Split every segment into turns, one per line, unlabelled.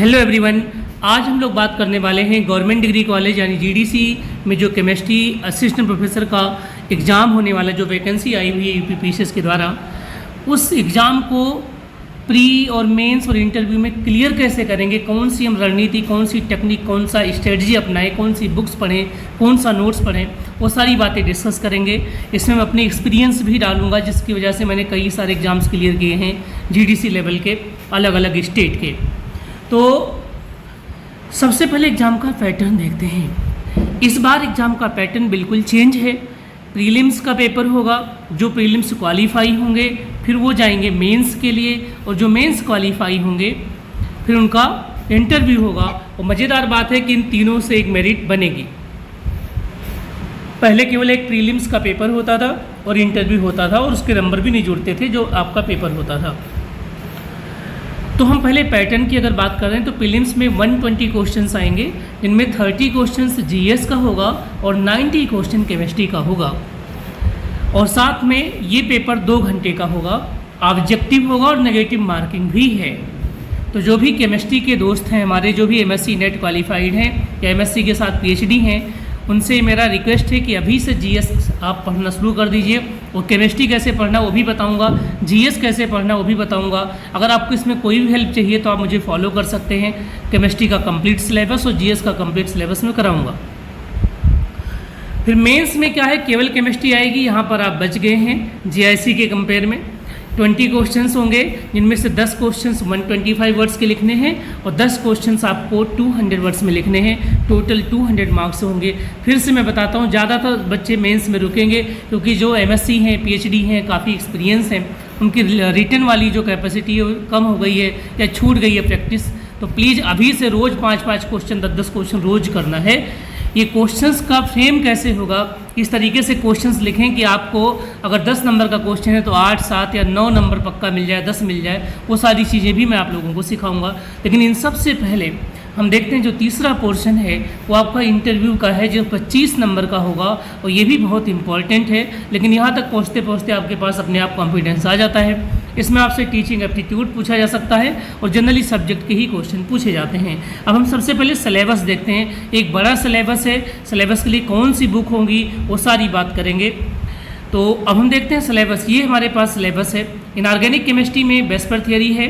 Hello everyone. आज हम लोग बात करने वाले हैं गवर्नमेंट डिग्री कॉलेज यानी जीडीसी में जो केमिस्ट्री असिस्टेंट प्रोफेसर का एग्ज़ाम होने वाला, जो वैकेंसी आई हुई है यूपीपीसीएस के द्वारा, उस एग्ज़ाम को प्री और मेंस और इंटरव्यू में क्लियर कैसे करेंगे, कौन सी हम रणनीति, कौन सी टेक्निक, कौन सा स्ट्रेटजी अपनाएं, कौन सी बुक्स पढ़ें, कौन सा नोट्स पढ़ें, वो सारी बातें डिस्कस करेंगे। इसमें मैं अपनी एक्सपीरियंस भी डालूंगा, जिसकी वजह से मैंने कई सारे एग्ज़ाम्स क्लियर किए हैं जीडीसी लेवल के, अलग अलग स्टेट के। तो सबसे पहले एग्ज़ाम का पैटर्न देखते हैं। इस बार एग्ज़ाम का पैटर्न बिल्कुल चेंज है। प्रीलिम्स का पेपर होगा, जो प्रीलिम्स क्वालिफाई होंगे फिर वो जाएंगे मेंस के लिए, और जो मेंस क्वालिफाई होंगे फिर उनका इंटरव्यू होगा। और मज़ेदार बात है कि इन तीनों से एक मेरिट बनेगी। पहले केवल एक प्रीलिम्स का पेपर होता था और इंटरव्यू होता था, और उसके नंबर भी नहीं जुड़ते थे जो आपका पेपर होता था। तो हम पहले पैटर्न की अगर बात कर रहे हैं तो प्रीलिम्स में 120 क्वेश्चंस आएंगे, जिनमें 30 क्वेश्चंस जीएस का होगा और 90 क्वेश्चन केमिस्ट्री का होगा। और साथ में ये पेपर 2 घंटे का होगा, ऑब्जेक्टिव होगा और नेगेटिव मार्किंग भी है। तो जो भी केमिस्ट्री के दोस्त हैं हमारे, जो भी एमएससी नेट क्वालिफाइड हैं या एमएससी के साथ पीएचडी हैं, उनसे मेरा रिक्वेस्ट है कि अभी से जीएस आप पढ़ना शुरू कर दीजिए। और केमिस्ट्री कैसे पढ़ना वो भी बताऊंगा, जीएस कैसे पढ़ना वो भी बताऊंगा। अगर आपको इसमें कोई भी हेल्प चाहिए तो आप मुझे फॉलो कर सकते हैं। केमिस्ट्री का कंप्लीट सिलेबस और जीएस का कंप्लीट सिलेबस में कराऊंगा। फिर मेंस में क्या है, केवल केमिस्ट्री आएगी, यहाँ पर आप बच गए हैं जीआईसी के कंपेयर में। 20 क्वेश्चंस होंगे, जिनमें से 10 क्वेश्चंस 125 वर्ड्स के लिखने हैं और 10 क्वेश्चंस आपको 200 वर्ड्स में लिखने हैं। टोटल 200 मार्क्स होंगे। फिर से मैं बताता हूँ, ज़्यादातर बच्चे मेंस में रुकेंगे, क्योंकि जो एमएससी हैं, पीएचडी हैं, काफ़ी एक्सपीरियंस हैं, उनकी रिटन वाली जो कैपेसिटी है कम हो गई है या छूट गई है प्रैक्टिस। तो प्लीज़ अभी से रोज़ 5-5 क्वेश्चन, 10-10 क्वेश्चन रोज़ करना है। ये क्वेश्चंस का फ्रेम कैसे होगा, इस तरीके से क्वेश्चंस लिखें कि आपको अगर 10 नंबर का क्वेश्चन है तो 8, 7 या 9 नंबर पक्का मिल जाए, 10 मिल जाए। वो सारी चीज़ें भी मैं आप लोगों को सिखाऊंगा। लेकिन इन सब से पहले हम देखते हैं जो तीसरा पोर्शन है वो आपका इंटरव्यू का है, जो 25 नंबर का होगा, और ये भी बहुत इंपॉर्टेंट है। लेकिन यहाँ तक पहुँचते पहुँचते आपके पास अपने आप कॉन्फिडेंस आ जाता है। इसमें आपसे टीचिंग एप्टीट्यूड पूछा जा सकता है और जनरली सब्जेक्ट के ही क्वेश्चन पूछे जाते हैं। अब हम सबसे पहले सिलेबस देखते हैं। एक बड़ा सिलेबस है, सिलेबस के लिए कौन सी बुक होंगी वो सारी बात करेंगे। तो अब हम देखते हैं सिलेबस। ये हमारे पास सिलेबस है। इनऑर्गेनिक केमिस्ट्री में वेस्पर थियरी है,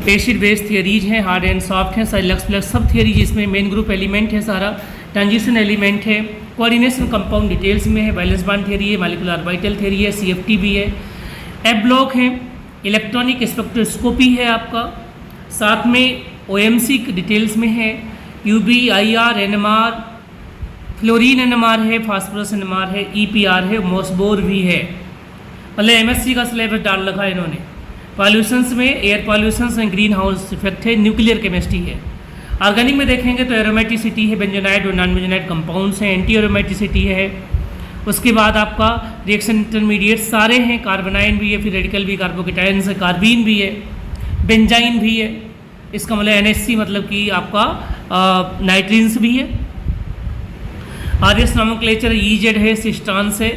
एसिड बेस थियरीज हैं, हार्ड एंड सॉफ्ट हैं, लक्स प्लस सब थियरी, जिसमें मेन ग्रुप एलिमेंट है सारा, ट्रांजिशन एलिमेंट है, कोऑर्डिनेशन कंपाउंड डिटेल्स में है, वैलेंस बॉन्ड थियरी है, मॉलिक्यूलर ऑर्बिटल थियरी है, सीएफटी भी है, एफ ब्लॉक है, इलेक्ट्रॉनिक स्पेक्ट्रोस्कोपी है आपका, साथ में ओएमसी डिटेल्स में है, UV, IR, NMR, fluorine NMR है, फास्फोरस एनएमआर है, ईपीआर है, मॉसबोर भी है। मतलब एमएससी का सिलेबस डाल रखा है इन्होंने। पॉल्यूशंस में air pollutions and green house effect है, न्यूक्लियर केमिस्ट्री है। ऑर्गेनिक में देखेंगे तो एरोमेटिसिटी है, बेंजोनाइड और नॉन बेंजोनाइड कंपाउंड्स हैं, एंटी एरोमेटिसिटी है। उसके बाद आपका रिएक्शन इंटरमीडिएट सारे हैं, कार्बोनाइन भी है, फिर रेडिकल भी, कार्बोकेटाइन्स है, कार्बीन भी है, बेंजाइन भी है। इसका मतलब एनएससी मतलब कि आपका नाइट्रीन्स भी है। आरएस नोमेनक्लेचर ईजेड है, सिस्टान्स है,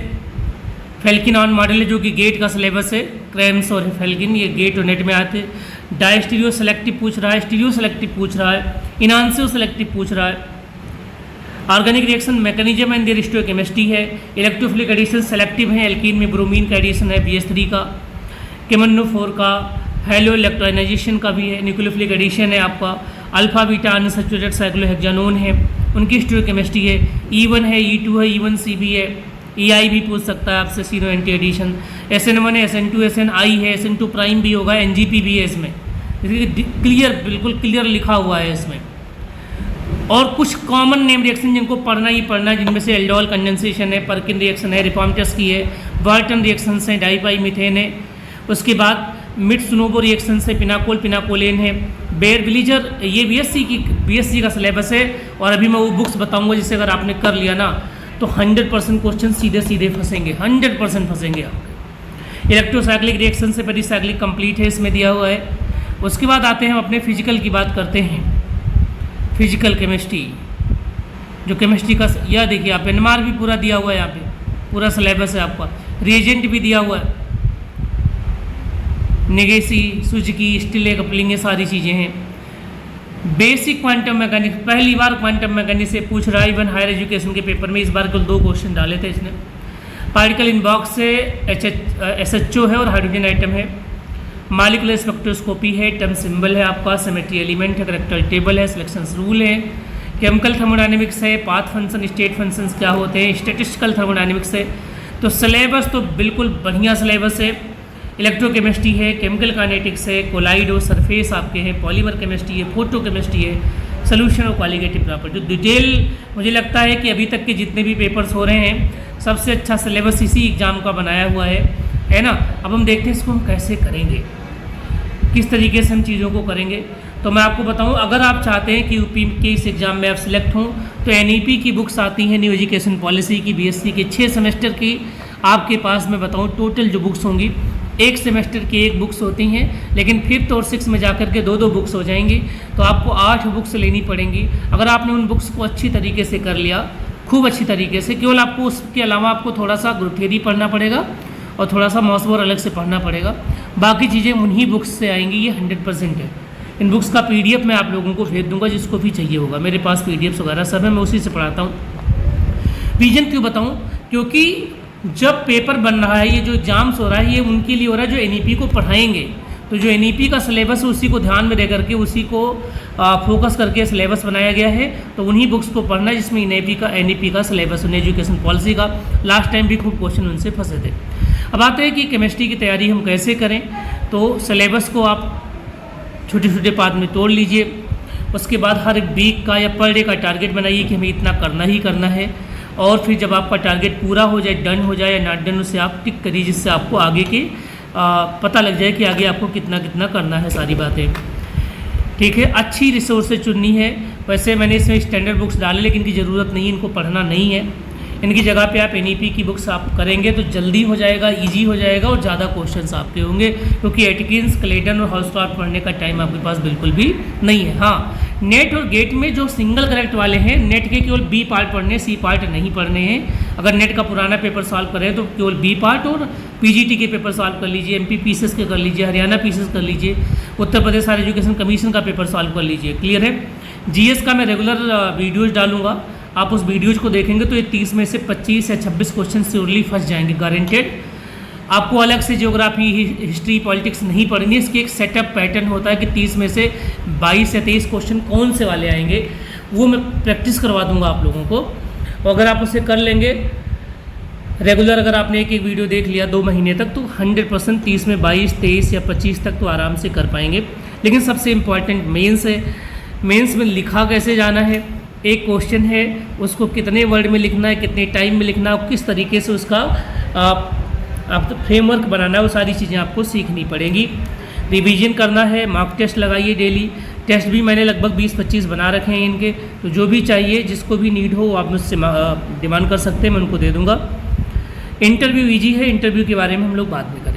फेल्किन मॉडल है जो कि गेट का सिलेबस है, क्रैम्स और फेल्किन ये गेट और नेट में आते हैं। डायस्टीरियो सेलेक्टिव पूछ रहा है, स्टीरियो सेलेक्टिव पूछ रहा है, इनांसियो सेलेक्टिव पूछ रहा है। Organic reaction mechanism and their stereochemistry है। इलेक्ट्रोफिलिक एडिशन सेलेक्टिव है, एल्कीन में ब्रोमीन का एडिशन है, BS3 का, केमनो 4 का, हेलो इलेक्ट्रोनाइजेशन का भी है, न्यूक्लियोफिलिक एडिशन है आपका, अल्फा बीटा अनसैचुरेटेड साइक्लोहेक्सानोन है, उनकी स्टोइकोकेमिस्ट्री है, E1 है, E2 है, E1C भी है, EI भी पूछ सकता है आपसे, सीरो एंटी एडिशन, SN1 है, SN2, SNI है, SN2 प्राइम भी होगा, NGP भी है इसमें। क्लियर, बिल्कुल क्लियर लिखा हुआ है इसमें। और कुछ कॉमन नेम रिएक्शन जिनको पढ़ना ही पढ़ना है, जिनमें से एल्डोल कंडेंसेशन है, पर्किन रिएक्शन है, रिफॉर्मटस की है, बार्टन रिएक्शन है, डाइपाई मीथेन है। उसके बाद मिट्सुनोबो रिएक्शन से पिनाकोल पिनाकोलेन है, बेयर विलीजर, ये बीएससी का सिलेबस है। और अभी मैं वो बुक्स बताऊंगा जिससे अगर आपने कर लिया ना तो 100% क्वेश्चन सीधे सीधे फंसेंगे, 100% फंसेंगे आपके। इलेक्ट्रोसाइक्लिक रिएक्शन से पेरिसाइक्लिक कंप्लीट है, इसमें दिया हुआ है। उसके बाद आते हैं हम अपने फिजिकल की बात करते हैं। फिजिकल केमिस्ट्री, जो केमिस्ट्री का, यह देखिए आप एनएमआर भी पूरा दिया हुआ है, यहाँ पे पूरा सिलेबस है आपका, रिएजेंट भी दिया हुआ है, नेगेसी, सुजुकी, स्टिले कपलिंग, ये सारी चीज़ें हैं। बेसिक क्वांटम मैकेनिक्स, पहली बार क्वांटम मैकेनिक्स से पूछ रहा है। इवन हायर एजुकेशन के पेपर में इस बार कुल 2 क्वेश्चन डाले थे इसने। पार्टिकल इन बॉक्स से SHO है और हाइड्रोजन आइटम है। मॉलिक्यूलर स्पेक्ट्रोस्कोपी है, टर्म सिंबल है आपका, सिमेट्री एलिमेंट है, करैक्टर टेबल है, सिलेक्शन रूल है, केमिकल थर्मोडायनेमिक्स है, पाथ फंक्शन, स्टेट फंक्शंस क्या होते हैं, स्टैटिस्टिकल थर्मोडायनेमिक्स है। तो सिलेबस तो बिल्कुल बढ़िया सिलेबस है। इलेक्ट्रोकेमिस्ट्री है, केमिकल काइनेटिक्स है, कोलाइड और सरफेस आपके हैं, पॉलीमर केमिस्ट्री है, फोटो केमिस्ट्री है, सोल्यूशन और क्वालिटेटिव प्रॉपर्टी। जो डिटेल मुझे लगता है कि अभी तक के जितने भी पेपर्स हो रहे हैं सबसे अच्छा सिलेबस इसी एग्ज़ाम का बनाया हुआ है ना। अब हम देखते हैं इसको हम कैसे करेंगे, किस तरीके से हम चीज़ों को करेंगे। तो मैं आपको बताऊं, अगर आप चाहते हैं कि यूपी के इस एग्ज़ाम में आप सिलेक्ट हों तो NEP की बुक्स आती हैं, न्यू एजुकेशन पॉलिसी की, BSc के 6 सेमेस्टर की आपके पास मैं बताऊं टोटल जो बुक्स होंगी, एक सेमेस्टर की 1 बुक्स होती हैं, लेकिन 5th और 6th में जाकर के 2-2 बुक्स हो जाएंगी। तो आपको 8 बुक्स लेनी पड़ेंगी। अगर आपने उन बुक्स को अच्छी तरीके से कर लिया, खूब अच्छी तरीके से, केवल आपको उसके अलावा आपको थोड़ा सा ग्रुप थ्योरी पढ़ना पड़ेगा और थोड़ा सा मॉसबोर अलग से पढ़ना पड़ेगा। बाकी चीज़ें उन्हीं बुक्स से आएंगी, ये 100% है। इन बुक्स का PDF मैं आप लोगों को भेज दूंगा, जिसको भी चाहिए होगा। मेरे पास PDFs वगैरह सब है, मैं उसी से पढ़ाता हूँ। रीजन क्यों बताऊँ? क्योंकि जब पेपर बन रहा है, ये जो एग्जाम्स हो रहा है, ये उनके लिए हो रहा है जो NEP को पढ़ाएंगे। तो जो NEP का सिलेबस है उसी को ध्यान में रख करके, उसी को फोकस करके सिलेबस बनाया गया है। तो उन्हीं बुक्स को पढ़ना है जिसमें NEP का सिलेबस, एजुकेशन पॉलिसी का। लास्ट टाइम भी खूब क्वेश्चन उनसे फंसे थे। अब आते हैं कि केमिस्ट्री की तैयारी हम कैसे करें। तो सिलेबस को आप छोटे छोटे पार्ट में तोड़ लीजिए। उसके बाद हर वीक का या पर डे का टारगेट बनाइए कि हमें इतना करना ही करना है। और फिर जब आपका टारगेट पूरा हो जाए, डन हो जाए या नॉट डन, उसे आप टिक करिए, जिससे आपको आगे के पता लग जाए कि आगे आपको कितना कितना करना है, सारी बातें। ठीक है, अच्छी रिसोर्सेज चुननी है। वैसे मैंने इसमें स्टैंडर्ड बुक्स डाले, लेकिन इनकी ज़रूरत नहीं है, इनको पढ़ना नहीं है। इनकी जगह पे आप NEP की बुक्स आप करेंगे तो जल्दी हो जाएगा, इजी हो जाएगा और ज़्यादा क्वेश्चंस आपके होंगे, क्योंकि एटकिंस, क्लेटन और हाउसक्राफ्ट पढ़ने का टाइम आपके पास बिल्कुल भी नहीं है। हाँ, नेट और गेट में जो सिंगल करेक्ट वाले हैं, नेट के केवल B पार्ट पढ़ने, C पार्ट नहीं पढ़ने हैं। अगर नेट का पुराना पेपर सॉल्व करें तो केवल B पार्ट और PGT के पेपर सॉल्व कर लीजिए, MP PCS के कर लीजिए, हरियाणा PCS कर लीजिए, Uttar Pradesh higher education commission का पेपर सॉल्व कर लीजिए। क्लियर है? GS का मैं रेगुलर वीडियोज़ डालूंगा, आप उस वीडियोज़ को देखेंगे तो ये 30 में से 25 या 26 क्वेश्चन श्योरली फंस जाएंगे, गारंटेड। आपको अलग से ज्योग्राफी, हिस्ट्री, पॉलिटिक्स नहीं पढ़नी। इसकी एक सेटअप पैटर्न होता है कि 30 में से 22 या 23 क्वेश्चन कौन से वाले आएंगे, वो मैं प्रैक्टिस करवा दूंगा आप लोगों को। और अगर आप उसे कर लेंगे रेगुलर, अगर आपने एक वीडियो देख लिया 2 महीने तक, तो 100% 30 में 22, 23 या 25 तक तो आराम से कर पाएंगे। लेकिन सबसे इम्पॉर्टेंट मेंस है। मेंस में लिखा कैसे जाना है, एक क्वेश्चन है उसको कितने वर्ड में लिखना है, कितने टाइम में लिखना है, किस तरीके से उसका आप फ्रेमवर्क बनाना है, वो सारी चीज़ें आपको सीखनी पड़ेंगी। रिवीजन करना है, मॉक टेस्ट लगाइए डेली। टेस्ट भी मैंने लगभग 20-25 बना रखे हैं इनके, तो जो भी चाहिए, जिसको भी नीड हो, आप मुझसे डिमांड कर सकते हैं, मैं उनको दे दूँगा। इंटरव्यू ईजी है, इंटरव्यू के बारे में हम लोग बाद में करेंगे।